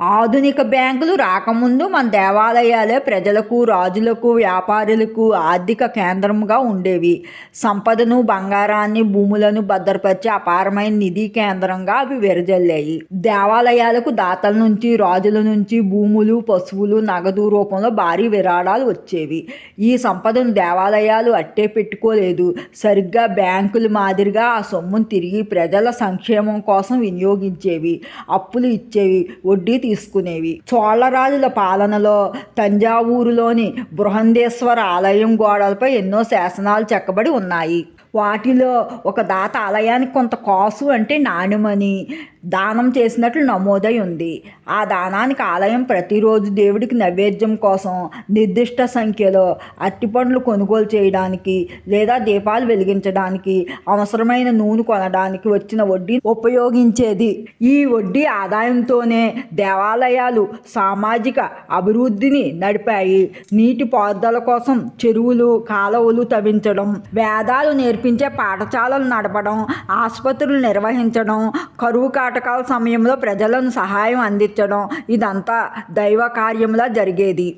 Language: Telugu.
ఆధునిక బ్యాంకులు రాకముందు మన దేవాలయాలే ప్రజలకు, రాజులకు, వ్యాపారులకు ఆర్థిక కేంద్రంగా ఉండేవి. సంపదను, బంగారాన్ని, భూములను భద్రపరిచే అపారమైన నిధి కేంద్రంగా అవి వెదజల్లాయి. దేవాలయాలకు దాతల నుంచి, రాజుల నుంచి భూములు, పశువులు, నగదు రూపంలో భారీ విరాళాలు వచ్చేవి. ఈ సంపదను దేవాలయాలు అట్టే పెట్టుకోలేదు. సరిగ్గా బ్యాంకుల మాదిరిగా ఆ సొమ్మును తిరిగి ప్రజల సంక్షేమం కోసం వినియోగించేవి. అప్పులు ఇచ్చేవి, వడ్డీ తీసుకునేవి. చోళరాజుల పాలనలో తంజావూరులోని బృహదేశ్వర ఆలయం గోడలపై ఎన్నో శాసనాలు చెక్కబడి ఉన్నాయి. వాటిలో ఒక దాత ఆలయానికి కొంత కాసు అంటే నాణ్యమని దానం చేసినట్లు నమోదై ఉంది. ఆ దానానికి ఆలయం ప్రతిరోజు దేవుడికి నైవేద్యం కోసం నిర్దిష్ట సంఖ్యలో అరటిపండ్లు కొనుగోలు చేయడానికి లేదా దీపాలు వెలిగించడానికి అవసరమైన నూనె కొనడానికి వచ్చిన వడ్డీ ఉపయోగించేది. ఈ వడ్డీ ఆదాయంతోనే దేవాలయాలు సామాజిక అభివృద్ధిని నడిపాయి. నీటి పారుదల కోసం చెరువులు, కాలువలు తవ్వించడం, వేదాలు నేర్పించే పాఠశాలలు నడపడం, ఆసుపత్రులు నిర్వహించడం, కరువు కాటకాల సమయంలో ప్రజలను సహాయం అందించడం ఇదంతా దైవ కార్యంలా జరిగేది.